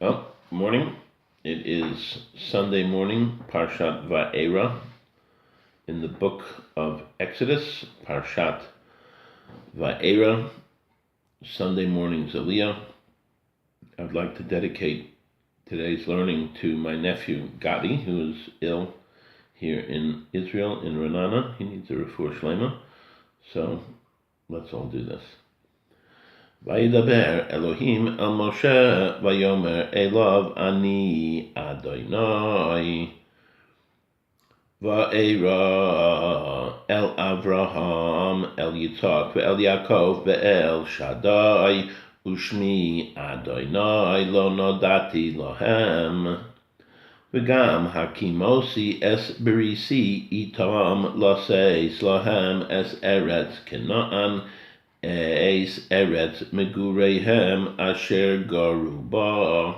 Well, morning. It is Sunday morning, parshat VAEYRAH, in the book of Exodus, parshat VAEYRAH, Sunday morning's Aliya. I'd like to dedicate today's learning to my nephew Gadi, who is ill here in Israel, in Renana. He needs a refuah shlema. So let's all do this. Vayidaber Elohim el Moshe vayomer Elav ani Adonai Vaeyrah el Avraham el Yitzhak ve'el Yaakov ve'el Shaddai ushmi Adonai lo nodati lohem v'gam hakimosi es berisi itam laseis lohem es eretz Canaan Eis eretz megureihem asher garu ba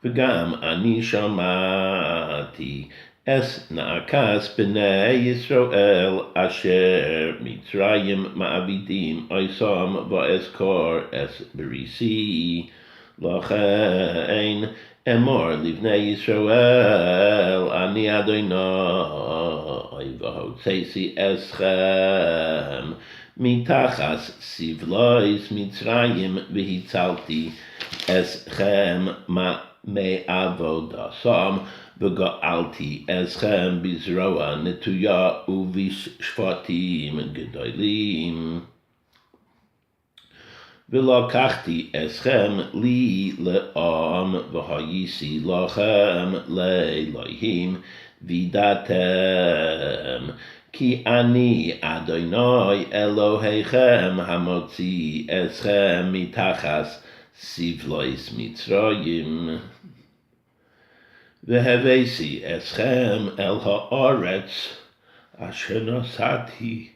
v'gam ani shamati es na'akas b'nei Yisrael asher Mitzrayim ma'avidim oisam va'eskor es berisi lachein emor livnei Yisrael ani Adonai v'hotzeisi eschem mitachas sivlois Mitzrayim v'hitzalti eschem me'avodasam v'ga'alti eschem bizroa netuya uvishvatim gedolim v'lakachti eschem li le'am v'hayisi lachem le'elohim vidatem Ki ani Adonai Elohechem hamotzi eschem mitachas sivlois Mitzrayim v'hevesi eschem el haaretz asher nosati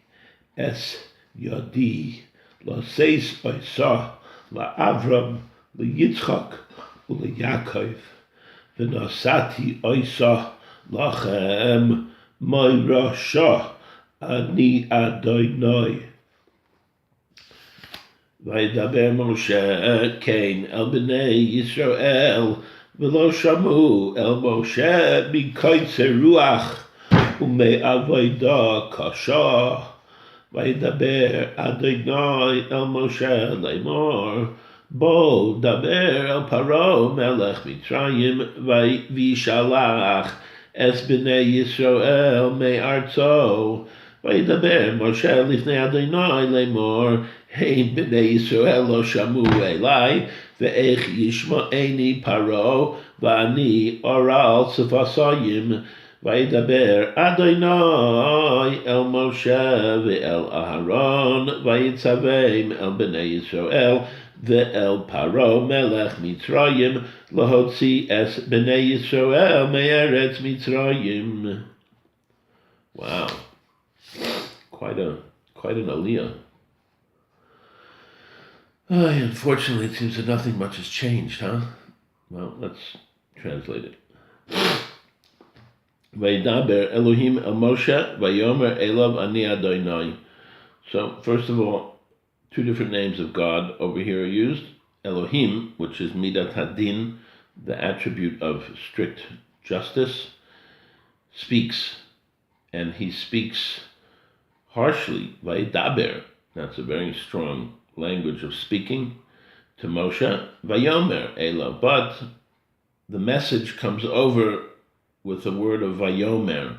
es yodi loseis oisa laAvram leYitzchak uleYaakov v'nosati oisa lachem Vayrah ani Adonai. Vayidaber Moshe kain el bnei Yisrael v'lo shamu el Moshe b'koytze ruach u'me'avodah kasha. Vayidaber Adonai el Moshe lemor bo daber el Paro melech Mitzrayim v'yishalach es b'nei Yisrael me'artzo vayidaber Moshe lifnei Adonai lemor hein b'nei Yisrael lo shamu elai ve'ech yishma'eni Paro v'ani oral sefasayim vayidaber Adonai el Moshe ve'el Aharon vayitzaveim el b'nei Yisrael ve'el Paro melech Mitzrayim lahotzi es b'nei Yisrael me'eretz Mitzrayim. Wow, quite an Aliya. Unfortunately, it seems that nothing much has changed, huh? Well, let's translate it. Vayidaber Elohim el Moshe vayomer Elav ani Adonai. So, first of all, two different names of God over here are used. Elohim, which is Midat Hadin, the attribute of strict justice, speaks, and he speaks harshly. Vayidaber, that's a very strong language of speaking to Moshe. Vayomer Elav, but the message comes over with the word of Vayomer,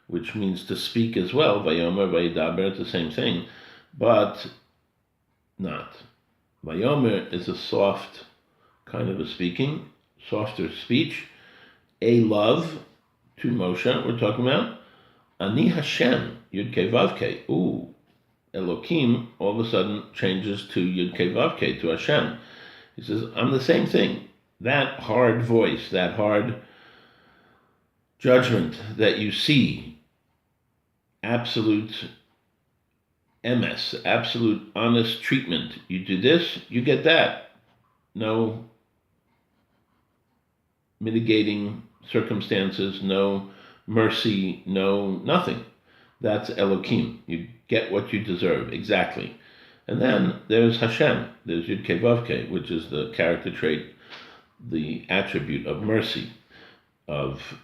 which means to speak as well. Vayomer, Vayidaber, it's the same thing, but not. Vayomer is a soft kind of a speaking, softer speech. A love to Moshe, we're talking about. Ani Hashem, Yud Kei Vav Kei. Ooh, Elokim all of a sudden changes to Yud Kei Vav Kei, to Hashem. He says, I'm the same thing. That hard voice, that hard judgment that you see, absolute MS, absolute honest treatment. You do this, you get that. No mitigating circumstances, no mercy, no nothing. That's Elokim. You get what you deserve, exactly. And then there's Hashem. There's Yud Kei Vav Kei, which is the character trait the attribute of mercy, of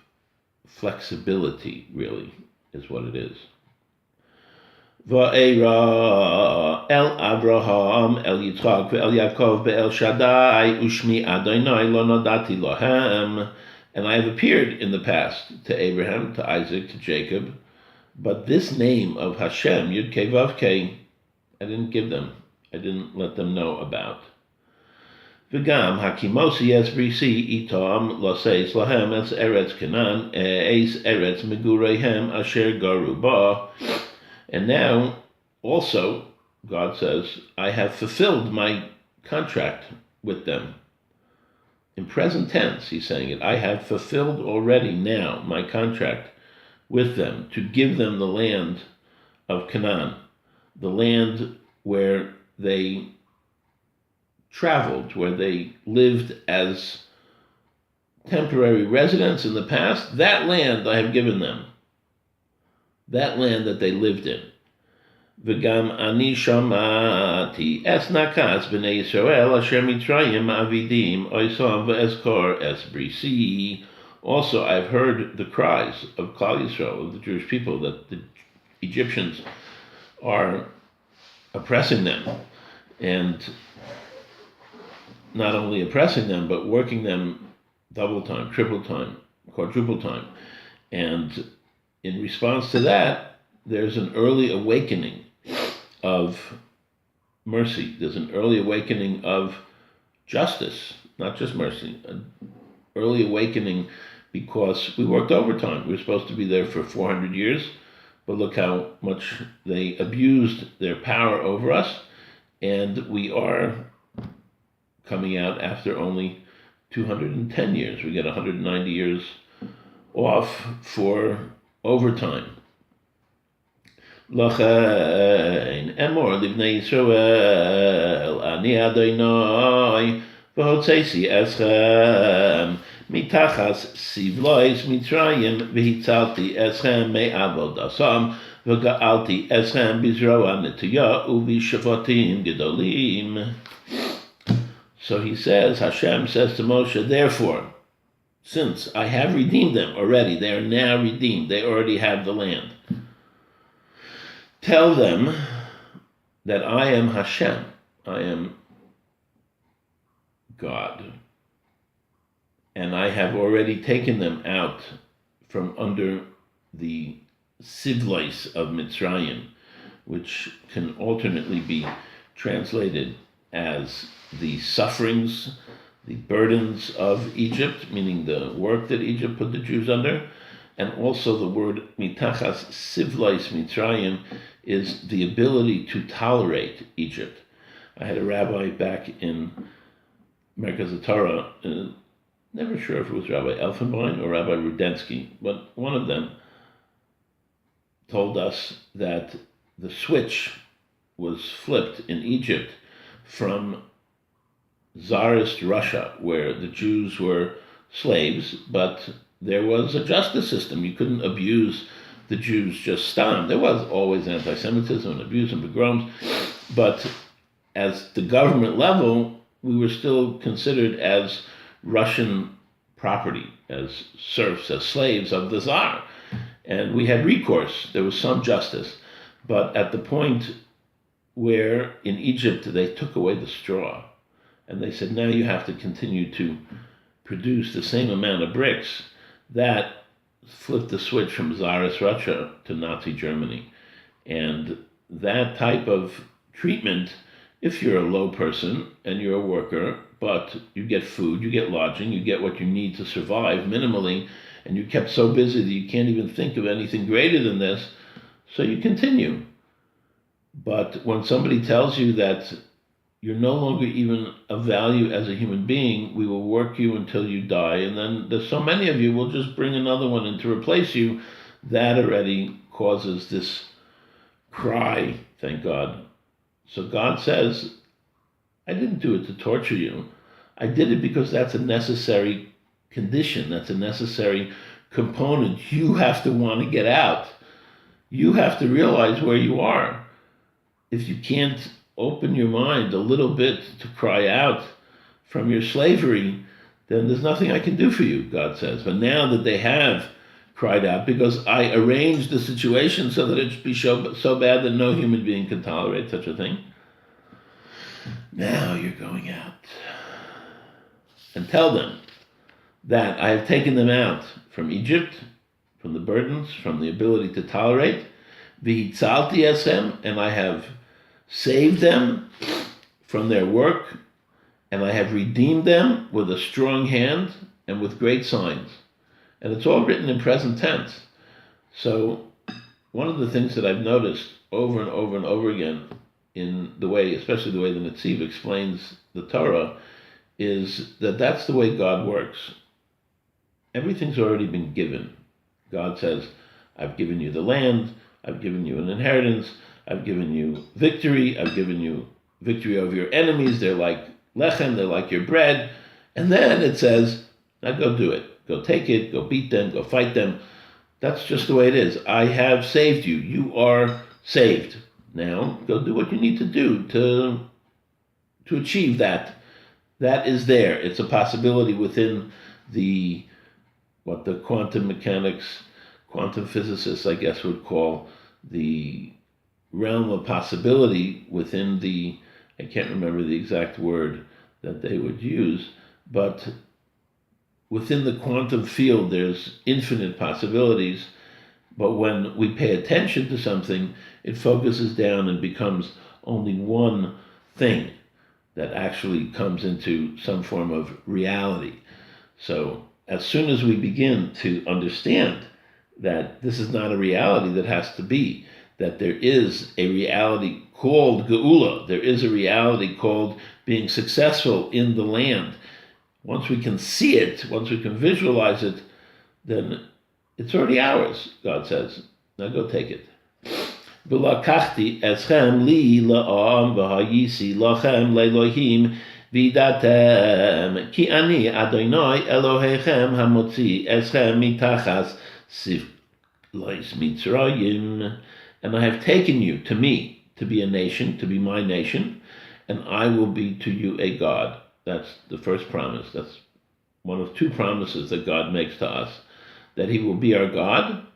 flexibility, really, is what it is. VAEYRAH el Avraham el Yitzchak ve'el Yaakov be'el Shaddai ushmi Adonai lo nodati lohem. And I have appeared in the past to Abraham, to Isaac, to Jacob, but this name of Hashem, Yud Kei Vav Kei, I didn't give them. I didn't let them know about. V'gam hakimosi es brisi itom loseis lahem es eretz Canaan es eretz megureihem asher garu ba. And now, also, God says, I have fulfilled my contract with them. In present tense, he's saying it. I have fulfilled already now my contract with them to give them the land of Canaan, the land where they traveled, where they lived as temporary residents in the past. That land I have given them. That land that they lived in. V'gam ani shamati es nakas b'nei Yisrael asher mitzrayim avidim oisam v'eskor es brisi. Also, I've heard the cries of Klal Yisrael, of the Jewish people, that the Egyptians are oppressing them, and not only oppressing them, but working them double time, triple time, quadruple time. And in response to that, there's an early awakening of mercy. There's an early awakening of justice, not just mercy. An early awakening because we worked overtime. We were supposed to be there for 400 years, but look how much they abused their power over us, and we are coming out after only 210 years. We get 190 years off for overtime. L'chein emor livnei Yisrael ani Adonai v'hotzeisi eschem mitachas sivlois Mitzrayim v'hitzalti eschem me'avodasam v'ga'alti eschem bizroa netuya u'v'shavotim gedolim. So he says, Hashem says to Moshe, therefore, since I have redeemed them already, they are now redeemed, they already have the land. Tell them that I am Hashem, I am God, and I have already taken them out from under the sivlois of Mitzrayim, which can alternately be translated as the sufferings, the burdens of Egypt, meaning the work that Egypt put the Jews under, and also the word mitachas sivlois Mitzrayim is the ability to tolerate Egypt. I had a rabbi back in Merkaz Torah, never sure if it was Rabbi Elfenbein or Rabbi Rudensky, but one of them told us that the switch was flipped in Egypt from Tsarist Russia, where the Jews were slaves, but there was a justice system. You couldn't abuse the Jews just stam. There was always anti-Semitism and abuse and pogroms, but as the government level, we were still considered as Russian property, as serfs, as slaves of the Tsar. And we had recourse. There was some justice. But at the point where in Egypt they took away the straw, and they said, now you have to continue to produce the same amount of bricks, that flipped the switch from Tsarist Russia to Nazi Germany. And that type of treatment, if you're a low person and you're a worker, but you get food, you get lodging, you get what you need to survive minimally, and you're kept so busy that you can't even think of anything greater than this, so you continue. But when somebody tells you that you're no longer even of value as a human being, we will work you until you die, and then there's so many of you, we'll just bring another one in to replace you, that already causes this cry, thank God. So God says, I didn't do it to torture you. I did it because that's a necessary condition, that's a necessary component. You have to want to get out. You have to realize where you are. If you can't open your mind a little bit to cry out from your slavery, then there's nothing I can do for you, God says. But now that they have cried out, because I arranged the situation so that it should be so bad that no human being can tolerate such a thing, now you're going out and tell them that I have taken them out from Egypt, from the burdens, from the ability to tolerate, v'hitzalti esem, and I have saved them from their work, and I have redeemed them with a strong hand and with great signs. And it's all written in present tense. So one of the things that I've noticed over and over and over again in the way, especially the way the Netziv explains the Torah, is that that's the way God works. Everything's already been given. God says, I've given you the land, I've given you an inheritance, I've given you victory, I've given you victory over your enemies, they're like lechem, they're like your bread. And then it says, now go do it. Go take it, go beat them, go fight them. That's just the way it is. I have saved you. You are saved. Now, go do what you need to do to achieve that. That is there. It's a possibility within what the quantum mechanics, quantum physicists, I guess, would call the realm of possibility within I can't remember the exact word that they would use, but within the quantum field, there's infinite possibilities, but when we pay attention to something, it focuses down and becomes only one thing that actually comes into some form of reality. So as soon as we begin to understand that this is not a reality that has to be, that there is a reality called Geula, there is a reality called being successful in the land. Once we can see it, once we can visualize it, then it's already ours, God says. Now go take it. V'lakachti eschem li la'am v'hayisi lachem le'elohim v'datem ki ani Adonai Elohechem hamotzi eschem mitachas sivlois Mitzrayim. And I have taken you to me, to be a nation, to be my nation, and I will be to you a God. That's the first promise. That's one of two promises that God makes to us, that he will be our God,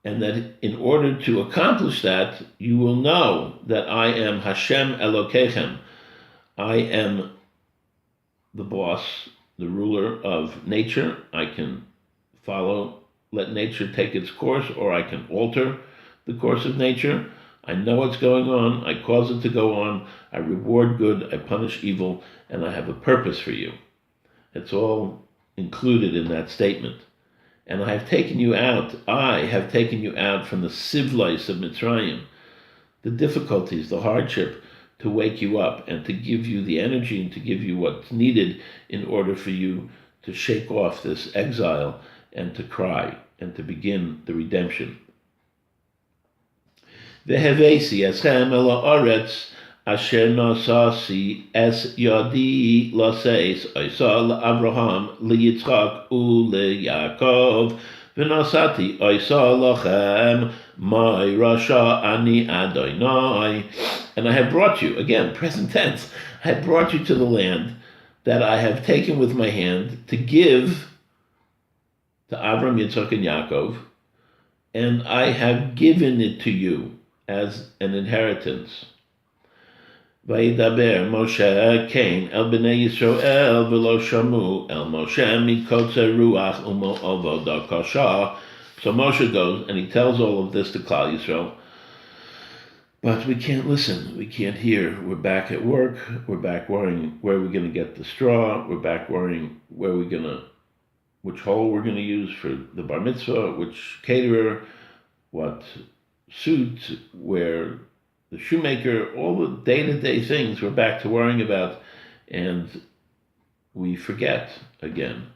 and that in order to accomplish that, you will know that I am Hashem Elokechem. I am the boss, the ruler of nature. I can let nature take its course, or I can alter the course of nature. I know what's going on, I cause it to go on, I reward good, I punish evil, and I have a purpose for you. It's all included in that statement. And I have taken you out from the sivlois of Mitzrayim, the difficulties, the hardship, to wake you up and to give you the energy and to give you what's needed in order for you to shake off this exile and to cry and to begin the redemption. Vehevesi eschem el haaretz asher nosasi es yadi laseis oisa leAvraham leYitzchak uleYaakov v'nosati oisa lachem VAEYRAH ani Adonai. And I have brought you, again, present tense, I have brought you to the land that I have taken with my hand to give to Avram, Yitzchak, and Yaakov, and I have given it to you as an inheritance. Vayidaber Moshe came el bnei Yisrael v'lo shamu el Moshe mikotzer ruach umo avodah kasha. So Moshe goes and he tells all of this to Klal Yisrael, but we can't listen, we can't hear. We're back at work, we're back worrying where we're going to get the straw, we're back worrying which hole we're going to use for the bar mitzvah, which caterer, what suit, where the shoemaker, all the day-to-day things we're back to worrying about, and we forget again.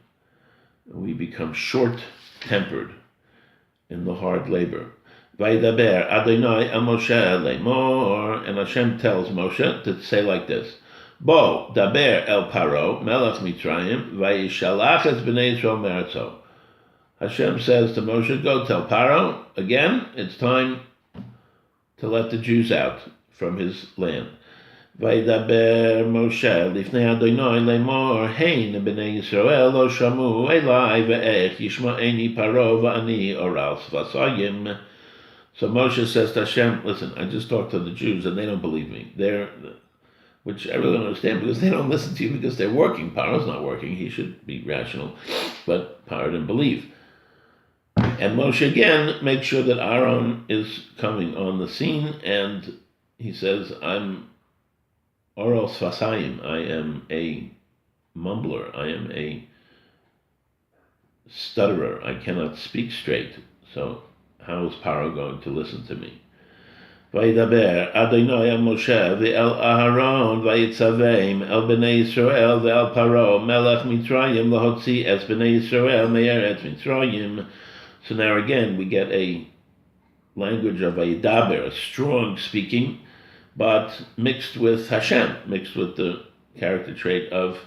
We become short-tempered in the hard labor. Vaydaber Adonai el Moshe lemor, and Hashem tells Moshe to say like this: Bo daber el Paro melech Mitzrayim vayishalach es bnei Yisrael meretzo. Hashem says to Moshe, go tell Paro, again, it's time to let the Jews out from his land. Vaydaber Moshe lifnei Adonai lemor hein bnei Yisrael lo shamu elai ve'ech yishma'eni paro va'ani oral svasayim. So Moshe says to Hashem, listen, I just talked to the Jews and they don't believe me. Which I really don't understand, because they don't listen to you because they're working. Paro's not working. He should be rational. But Paro didn't believe. And Moshe again makes sure that Aaron is coming on the scene, and he says, I'm oral sfasayim. I am a mumbler. I am a stutterer. I cannot speak straight. So how is Paro going to listen to me? Vaydaber Adonai el Moshe ve'el Aharon vayitzaveim el bnei Yisrael ve'el Paro melech Mitzrayim lahotzi es bnei Yisrael me'eretz Mitzrayim. So now again we get a language of Vaydaber, a strong speaking, but mixed with Hashem, mixed with the character trait of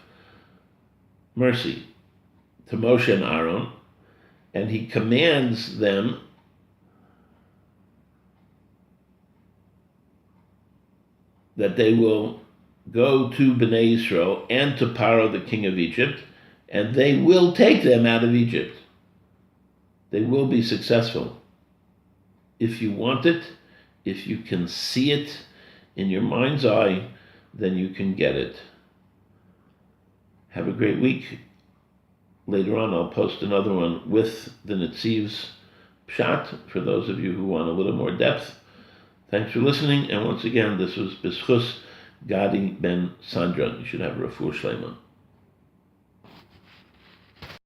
mercy to Moshe and Aaron, and he commands them that they will go to Bnei Yisrael and to Paro, the king of Egypt, and they will take them out of Egypt. They will be successful. If you want it, if you can see it in your mind's eye, then you can get it. Have a great week. Later on, I'll post another one with the Netziv's Pshat for those of you who want a little more depth. Thanks for listening, and once again, this was B'schus Gadi ben Sandra. You should have a refuah shleima.